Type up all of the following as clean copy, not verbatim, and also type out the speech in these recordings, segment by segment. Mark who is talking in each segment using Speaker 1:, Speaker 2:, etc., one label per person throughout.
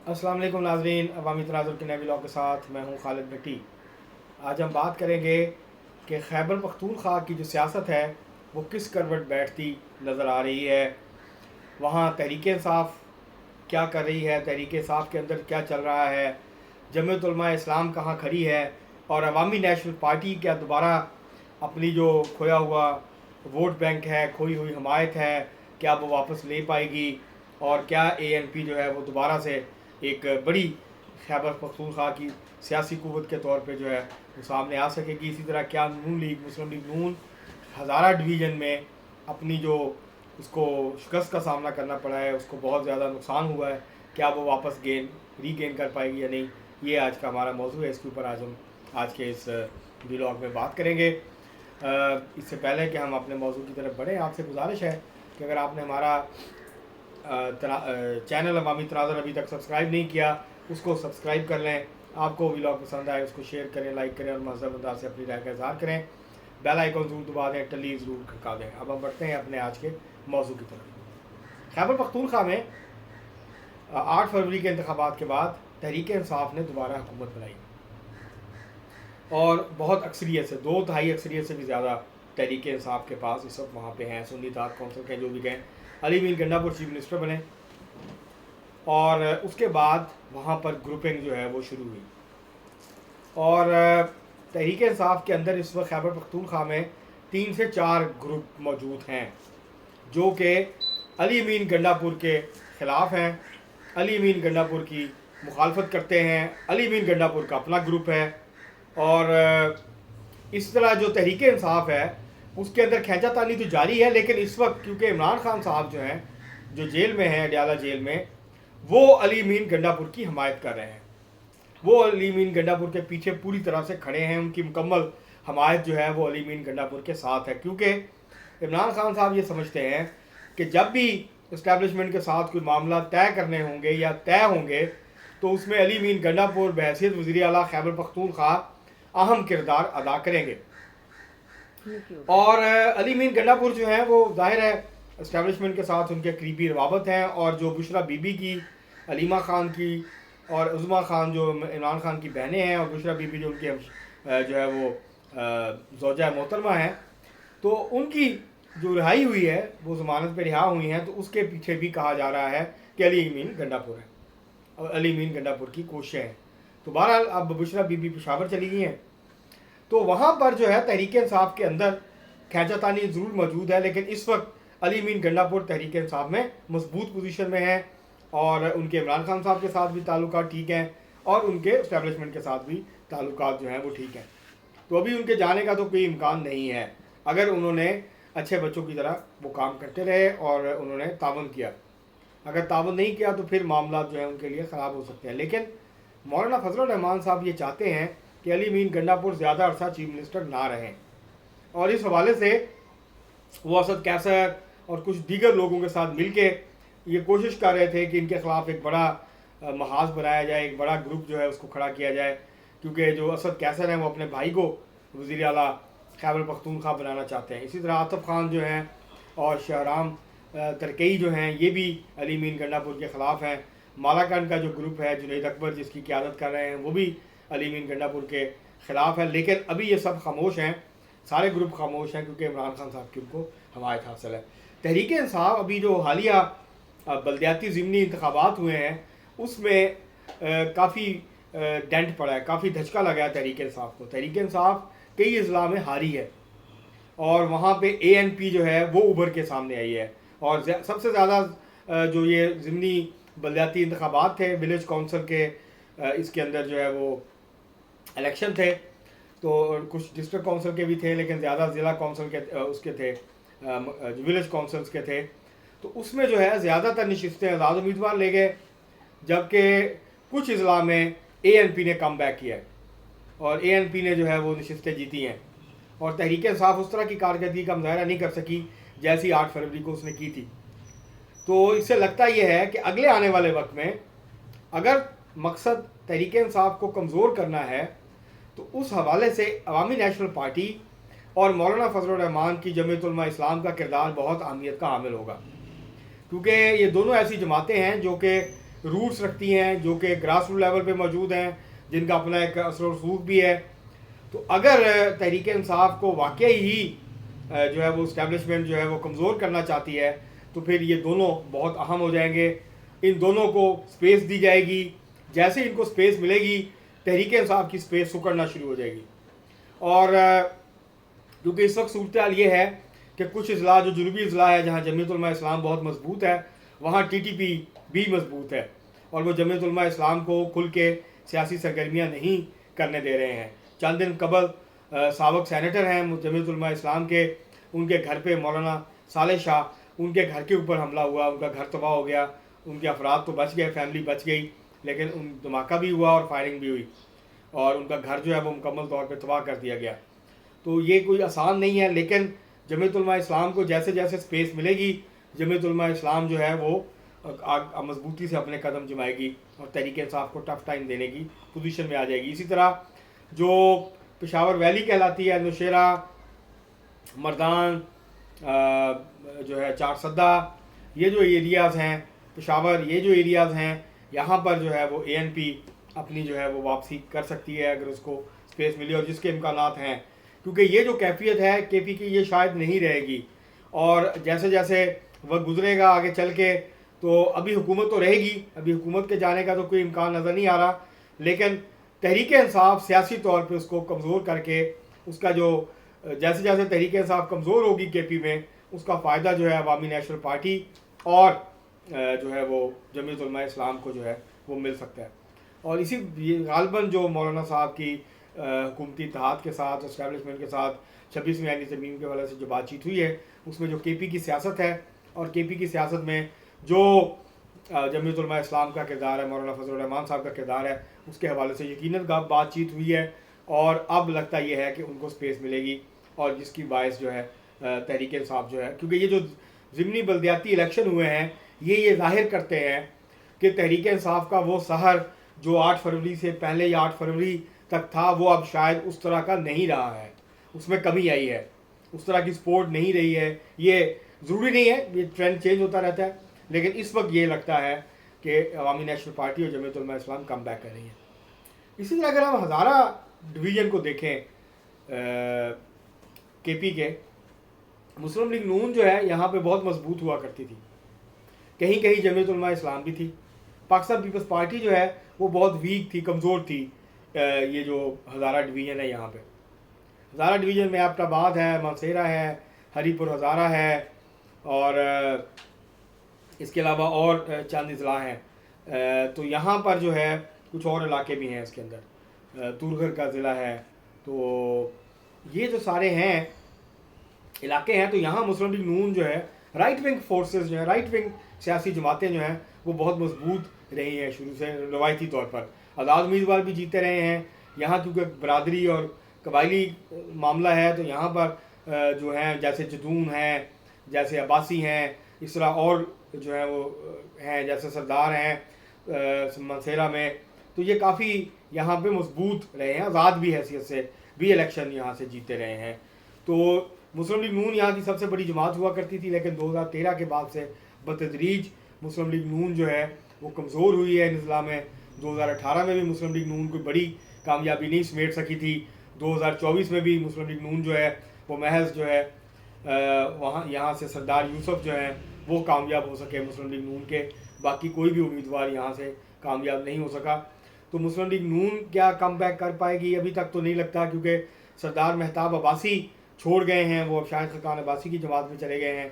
Speaker 1: السلام علیکم ناظرین، عوامی تناظر کے نئے ولاگ کے ساتھ میں ہوں خالد بھٹی۔ آج ہم بات کریں گے کہ خیبر پختونخوا کی جو سیاست ہے وہ کس کروٹ بیٹھتی نظر آ رہی ہے۔ وہاں تحریک انصاف کیا کر رہی ہے، تحریک انصاف کے اندر کیا چل رہا ہے، جمعیت علماء اسلام کہاں کھڑی ہے، اور عوامی نیشنل پارٹی کیا دوبارہ اپنی جو کھویا ہوا ووٹ بینک ہے، کھوئی ہوئی حمایت ہے، کیا وہ واپس لے پائے گی، اور کیا اے این پی جو ہے وہ دوبارہ سے ایک بڑی خیبر پختونخوا کی سیاسی قوت کے طور پہ جو ہے وہ سامنے آ سکے گی۔ اسی طرح کیا نون لیگ، مسلم لیگ نون ہزارہ ڈویژن میں اپنی جو اس کو شکست کا سامنا کرنا پڑا ہے، اس کو بہت زیادہ نقصان ہوا ہے، کیا وہ واپس ری گین کر پائے گی یا نہیں، یہ آج کا ہمارا موضوع ہے۔ اس کے اوپر آج ہم آج کے اس ولاگ میں بات کریں گے۔ اس سے پہلے کہ ہم اپنے موضوع کی طرف بڑھیں، آپ سے گزارش ہے کہ اگر آپ نے ہمارا چینل عوامی تناظر ابھی تک سبسکرائب نہیں کیا، اس کو سبسکرائب کر لیں۔ آپ کو ولاگ پسند آئے اس کو شیئر کریں، لائک کریں، اور مہذب انداز سے اپنی رائے کا اظہار کریں۔ بیل آئیکن ضرور دبا دیں، ٹلی ضرور کھڑکا دیں۔ اب ہم بڑھتے ہیں اپنے آج کے موضوع کی طرف۔ خیبر پختونخوا میں 8 فروری کے انتخابات کے بعد تحریک انصاف نے دوبارہ حکومت بنائی، اور بہت اکثریت سے، 2/3 اکثریت سے بھی زیادہ تحریک انصاف کے پاس اس وقت وہاں پہ ہیں۔ سنی اتحاد کونسل کے جو بھی گئے، علی امین گنڈا پور چیف منسٹر بنے، اور اس کے بعد وہاں پر گروپنگ جو ہے وہ شروع ہوئی، اور تحریک انصاف کے اندر اس وقت خیبر پختونخوا میں 3 سے 4 گروپ موجود ہیں جو کہ علی امین گنڈا پور کے خلاف ہیں، علی امین گنڈا پور کی مخالفت کرتے ہیں۔ علی امین گنڈا پور کا اپنا گروپ ہے، اور اس طرح جو تحریک انصاف ہے اس کے اندر کھینچا تانی تو جاری ہے، لیکن اس وقت کیونکہ عمران خان صاحب جو ہیں جو جیل میں ہیں، اڈیالہ جیل میں، وہ علی امین گنڈا پور کی حمایت کر رہے ہیں، وہ علی امین گنڈا پور کے پیچھے پوری طرح سے کھڑے ہیں، ان کی مکمل حمایت جو ہے وہ علی امین گنڈا پور کے ساتھ ہے، کیونکہ عمران خان صاحب یہ سمجھتے ہیں کہ جب بھی اسٹیبلشمنٹ کے ساتھ کوئی معاملہ طے کرنے ہوں گے یا طے ہوں گے تو اس میں علی امین گنڈا پور بحیثیت وزیر اعلیٰ خیبر پختونخوا اہم کردار ادا کریں گے۔ اور علی امین گنڈا پور جو ہیں وہ ظاہر ہے اسٹیبلشمنٹ کے ساتھ ان کے قریبی روابط ہیں، اور جو بشرا بی بی کی، علیمہ خان کی، اور عظمیٰ خان جو عمران خان کی بہنیں ہیں، اور بشرا بی بی جو ان کی جو ہے وہ زوجہ محترمہ ہیں، تو ان کی جو رہائی ہوئی ہے، وہ ضمانت پہ رہا ہوئی ہیں، تو اس کے پیچھے بھی کہا جا رہا ہے کہ علی امین گنڈا پور ہے، اور علی امین گنڈا پور کی کوششیں ہیں۔ تو بہرحال اب بشرا بی بی پشاور چلی گئی ہیں، تو وہاں پر جو ہے تحریک انصاف کے اندر کھینچا تانی ضرور موجود ہے، لیکن اس وقت علی امین گنڈا پور تحریک انصاف میں مضبوط پوزیشن میں ہیں، اور ان کے عمران خان صاحب کے ساتھ بھی تعلقات ٹھیک ہیں، اور ان کے اسٹیبلشمنٹ کے ساتھ بھی تعلقات جو ہیں وہ ٹھیک ہیں۔ تو ابھی ان کے جانے کا تو کوئی امکان نہیں ہے، اگر انہوں نے اچھے بچوں کی طرح وہ کام کرتے رہے اور انہوں نے تعاون کیا۔ اگر تعاون نہیں کیا تو پھر معاملات جو ہیں ان کے لیے خراب ہو سکتے ہیں۔ لیکن مولانا فضل الرحمان صاحب یہ چاہتے ہیں کہ علی امین گنڈا پور زیادہ عرصہ چیف منسٹر نہ رہیں، اور اس حوالے سے وہ اسد کیسر اور کچھ دیگر لوگوں کے ساتھ مل کے یہ کوشش کر رہے تھے کہ ان کے خلاف ایک بڑا محاذ بنایا جائے، ایک بڑا گروپ جو ہے اس کو کھڑا کیا جائے، کیونکہ جو اسد کیسر ہیں وہ اپنے بھائی کو وزیر اعلیٰ خیبر پختونخوا بنانا چاہتے ہیں۔ اسی طرح آصف خان جو ہیں اور شہرام ترکئی جو ہیں یہ بھی علی امین گنڈا پور کے خلاف ہیں۔ مالاکنڈ کا جو گروپ ہے، جنید اکبر جس کی قیادت کر رہے ہیں، وہ بھی علی امین گنڈا پور کے خلاف ہے، لیکن ابھی یہ سب خاموش ہیں، سارے گروپ خاموش ہیں، کیونکہ عمران خان صاحب کی ان کو حمایت حاصل ہے۔ تحریک انصاف ابھی جو حالیہ بلدیاتی ضمنی انتخابات ہوئے ہیں اس میں کافی ڈینٹ پڑا ہے، کافی دھچکا لگا ہے تحریک انصاف کو۔ تحریک انصاف کئی اضلاع میں ہاری ہے، اور وہاں پہ اے این پی جو ہے وہ ابھر کے سامنے آئی ہے، اور سب سے زیادہ جو یہ ضمنی بلدیاتی انتخابات تھے ولیج کونسل کے، اس کے اندر جو ہے وہ الیکشن تھے، تو کچھ ڈسٹرکٹ کونسل کے بھی تھے، لیکن زیادہ ضلع کونسل کے اس کے تھے، ولیج کونسلز کے تھے، تو اس میں جو ہے زیادہ تر نشستیں آزاد امیدوار لے گئے، جبکہ کچھ اضلاع میں اے این پی نے کم بیک کیا ہے، اور اے این پی نے جو ہے وہ نشستیں جیتی ہیں، اور تحریک انصاف اس طرح کی کارکردگی کا مظاہرہ نہیں کر سکی جیسی 8 فروری کو اس نے کی تھی۔ تو اس سے لگتا یہ ہے کہ اگلے آنے والے وقت میں اگر مقصد تحریک انصاف کو کمزور کرنا ہے تو اس حوالے سے عوامی نیشنل پارٹی اور مولانا فضل الرحمان کی جمعیت علماء اسلام کا کردار بہت اہمیت کا حامل ہوگا، کیونکہ یہ دونوں ایسی جماعتیں ہیں جو کہ روٹس رکھتی ہیں جو کہ گراس روٹ لیول پہ موجود ہیں، جن کا اپنا ایک اثر و رسوخ بھی ہے. تو اگر تحریک انصاف کو واقعی ہی جو ہے وہ اسٹیبلشمنٹ جو ہے وہ کمزور کرنا چاہتی ہے تو پھر یہ دونوں بہت اہم ہو جائیں گے. ان دونوں کو سپیس دی جائے گی. جیسے ان کو سپیس ملے گی تحریک انصاف کی سپیس سکڑنا شروع ہو جائے گی. اور کیونکہ اس وقت صورتحال یہ ہے کہ کچھ اضلاع جو جنوبی اضلاع ہے جہاں جمعیت علماء اسلام بہت مضبوط ہے، وہاں ٹی ٹی پی بھی مضبوط ہے، اور وہ جمعیت علماء اسلام کو کھل کے سیاسی سرگرمیاں نہیں کرنے دے رہے ہیں. چند دن قبل سابق سینیٹر ہیں جمعیت علماء اسلام کے، ان کے گھر پہ مولانا صالح شاہ، ان کے گھر کے اوپر حملہ ہوا، ان کا گھر تباہ ہو گیا. ان کے افراد تو بچ گئے، فیملی بچ گئی، لیکن ان دھماکہ بھی ہوا اور فائرنگ بھی ہوئی، اور ان کا گھر جو ہے وہ مکمل طور پہ تباہ کر دیا گیا. تو یہ کوئی آسان نہیں ہے، لیکن جمعیت علماء اسلام کو جیسے جیسے سپیس ملے گی جمعیت علماء اسلام جو ہے وہ مضبوطی سے اپنے قدم جمائے گی اور تحریک انصاف کو ٹف ٹائم دینے کی پوزیشن میں آ جائے گی. اسی طرح جو پشاور ویلی کہلاتی ہے، نوشیرہ، مردان، جو ہے چارسدہ، یہ جو ایریاز ہیں پشاور، یہ جو ایریاز ہیں، یہاں پر جو ہے وہ اے این پی اپنی جو ہے وہ واپسی کر سکتی ہے اگر اس کو سپیس ملی، اور جس کے امکانات ہیں، کیونکہ یہ جو کیفیت ہے کے پی کی یہ شاید نہیں رہے گی. اور جیسے جیسے وقت گزرے گا آگے چل کے تو ابھی حکومت تو رہے گی، ابھی حکومت کے جانے کا تو کوئی امکان نظر نہیں آ رہا، لیکن تحریک انصاف سیاسی طور پہ اس کو کمزور کر کے اس کا جو جیسے جیسے تحریک انصاف کمزور ہوگی کے پی میں، اس کا فائدہ جو ہے عوامی نیشنل پارٹی اور جو ہے وہ جمعیت علماء اسلام کو جو ہے وہ مل سکتا ہے. اور اسی غالباً جو مولانا صاحب کی حکومتی اتحاد کے ساتھ، اسٹیبلشمنٹ کے ساتھ 26ویں آئینی ترمیم کے حوالے سے جو بات چیت ہوئی ہے، اس میں جو کے پی کی سیاست ہے اور کے پی کی سیاست میں جو جمعیت علماء اسلام کا کردار ہے، مولانا فضل الرحمان صاحب کا کردار ہے، اس کے حوالے سے یقیناً بات چیت ہوئی ہے. اور اب لگتا یہ ہے کہ ان کو سپیس ملے گی، اور جس کی باعث جو ہے تحریک انصاف جو ہے، کیونکہ یہ جو ضمنی بلدیاتی الیکشن ہوئے ہیں یہ ظاہر کرتے ہیں کہ تحریک انصاف کا وہ سحر جو 8 فروری سے پہلے یا 8 فروری تک تھا وہ اب شاید اس طرح کا نہیں رہا ہے، اس میں کمی آئی ہے، اس طرح کی سپورٹ نہیں رہی ہے. یہ ضروری نہیں ہے، یہ ٹرینڈ چینج ہوتا رہتا ہے، لیکن اس وقت یہ لگتا ہے کہ عوامی نیشنل پارٹی اور جمعیت علماء اسلام کم بیک کر رہی ہیں. اسی طرح اگر ہم ہزارہ ڈویژن کو دیکھیں کے پی کے، مسلم لیگ نون جو ہے یہاں پہ بہت مضبوط ہوا کرتی تھی، کہیں کہیں جمعیت علماء اسلام بھی تھی. پاکستان پیپلز پارٹی جو ہے وہ بہت ویک تھی، کمزور تھی. یہ جو ہزارہ ڈویژن ہے یہاں پہ، ہزارہ ڈویژن میں ایبٹ آباد ہے، مانسہرہ ہے، ہری پور ہزارہ ہے، اور اس کے علاوہ اور چند اضلاع ہیں. تو یہاں پر جو ہے کچھ اور علاقے بھی ہیں اس کے اندر، تورگھر کا ضلع ہے. تو یہ جو سارے ہیں علاقے ہیں، تو یہاں مسلم لیگ نون جو ہے، رائٹ ونگ فورسز جو ہیں، رائٹ ونگ سیاسی جماعتیں جو ہیں وہ بہت مضبوط رہی ہیں شروع سے. روایتی طور پر آزاد امیدوار بھی جیتے رہے ہیں یہاں، کیونکہ برادری اور قبائلی معاملہ ہے. تو یہاں پر جو ہیں جیسے جدون ہیں، جیسے عباسی ہیں، اس طرح اور جو ہیں وہ ہیں جیسے سردار ہیں منصیرہ میں. تو یہ کافی یہاں پہ مضبوط رہے ہیں، آزاد بھی حیثیت سے بھی الیکشن یہاں سے جیتے رہے ہیں. تو مسلم لیگ نون یہاں کی سب سے بڑی جماعت ہوا کرتی تھی، لیکن 2013 کے بعد سے بتدریج مسلم لیگ نون جو ہے وہ کمزور ہوئی ہے. اضلاع میں 2018 میں بھی مسلم لیگ نون کوئی بڑی کامیابی نہیں سمیٹ سکی تھی. 2024 میں بھی مسلم لیگ نون جو ہے وہ محض جو ہے وہاں یہاں سے سردار یوسف جو ہیں وہ کامیاب ہو سکے مسلم لیگ نون کے، باقی کوئی بھی امیدوار یہاں سے کامیاب نہیں ہو سکا. تو مسلم لیگ نون کیا کم بیک کر پائے گی؟ ابھی تک تو نہیں لگتا، کیونکہ سردار مہتاب عباسی چھوڑ گئے ہیں، وہ اب شاہد خاقان عباسی کی جماعت میں چلے گئے ہیں.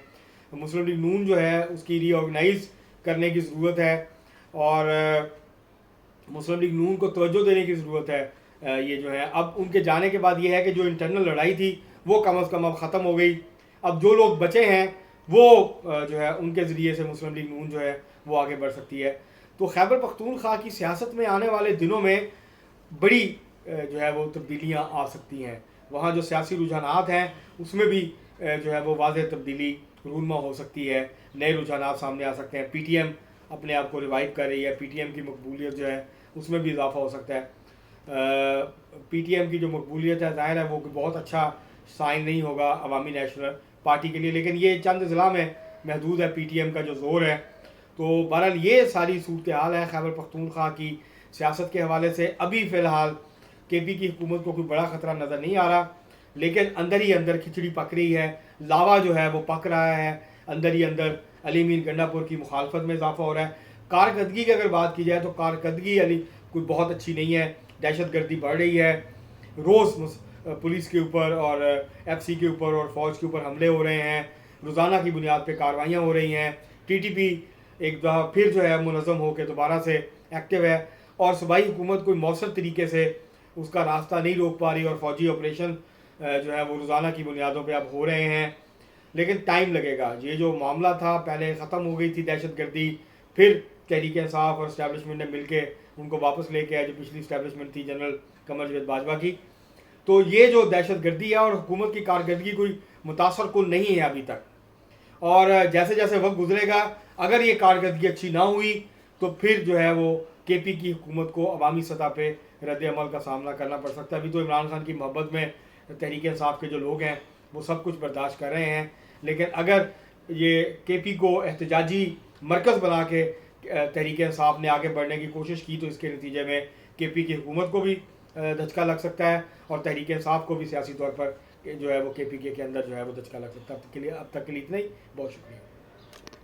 Speaker 1: مسلم لیگ نون جو ہے اس کی ری آرگنائز کرنے کی ضرورت ہے، اور مسلم لیگ نون کو توجہ دینے کی ضرورت ہے. یہ جو ہے اب ان کے جانے کے بعد یہ ہے کہ جو انٹرنل لڑائی تھی وہ کم از کم اب ختم ہو گئی. اب جو لوگ بچے ہیں وہ جو ہے ان کے ذریعے سے مسلم لیگ نون جو ہے وہ آگے بڑھ سکتی ہے. تو خیبر پختونخوا کی سیاست میں آنے والے دنوں میں بڑی جو ہے وہ تبدیلیاں آ سکتی ہیں. وہاں جو سیاسی رجحانات ہیں اس میں بھی جو ہے وہ واضح تبدیلی رونما ہو سکتی ہے، نئے رجحانات سامنے آ سکتے ہیں. پی ٹی ایم اپنے آپ کو ریوائیو کر رہی ہے، پی ٹی ایم کی مقبولیت جو ہے اس میں بھی اضافہ ہو سکتا ہے. پی ٹی ایم کی جو مقبولیت ہے ظاہر ہے وہ بہت اچھا سائن نہیں ہوگا عوامی نیشنل پارٹی کے لیے، لیکن یہ چند اضلاع میں محدود ہے پی ٹی ایم کا جو زور ہے. تو بہرحال یہ ساری صورتحال ہے خیبر پختونخوا کی سیاست کے حوالے سے. ابھی فی الحال کے پی کی حکومت کو کوئی بڑا خطرہ نظر نہیں آ رہا، لیکن اندر ہی اندر کھچڑی پک رہی ہے، لاوا جو ہے وہ پک رہا ہے، اندر ہی اندر علی میر گنڈا پور کی مخالفت میں اضافہ ہو رہا ہے. کارکردگی کی اگر بات کی جائے تو کارکردگی علی کوئی بہت اچھی نہیں ہے. دہشت گردی بڑھ رہی ہے، روز پولیس کے اوپر اور ایف سی کے اوپر اور فوج کے اوپر حملے ہو رہے ہیں، روزانہ کی بنیاد پہ کارروائیاں ہو رہی ہیں. ٹی ٹی پی ایک دفعہ پھر جو ہے منظم ہو کے دوبارہ سے ایکٹیو ہے، اور صوبائی حکومت کوئی مؤثر طریقے سے اس کا راستہ نہیں روک پا رہی، اور فوجی آپریشن جو ہے وہ روزانہ کی بنیادوں پہ اب ہو رہے ہیں. لیکن ٹائم لگے گا. یہ جو معاملہ تھا پہلے ختم ہو گئی تھی دہشت گردی، پھر تحریک انصاف اور اسٹیبلشمنٹ نے مل کے ان کو واپس لے کے آئے، جو پچھلی اسٹیبلشمنٹ تھی جنرل قمر جاوید باجوہ کی. تو یہ جو دہشت گردی ہے اور حکومت کی کارکردگی کوئی متاثر کن نہیں ہے ابھی تک، اور جیسے جیسے وقت گزرے گا اگر یہ کارکردگی اچھی نہ ہوئی تو پھر جو ہے وہ کے پی کی حکومت کو عوامی سطح پہ رد عمل کا سامنا کرنا پڑ سکتا ہے. ابھی تو عمران خان کی محبت میں تحریک انصاف کے جو لوگ ہیں وہ سب کچھ برداشت کر رہے ہیں، لیکن اگر یہ کے پی کو احتجاجی مرکز بنا کے تحریک انصاف نے آگے بڑھنے کی کوشش کی تو اس کے نتیجے میں کے پی کی حکومت کو بھی دھچکا لگ سکتا ہے، اور تحریک انصاف کو بھی سیاسی طور پر جو ہے وہ کے پی کے اندر جو ہے وہ دھچکا لگ سکتا ہے. اب تک کے لیے اتنا ہی. بہت شکریہ.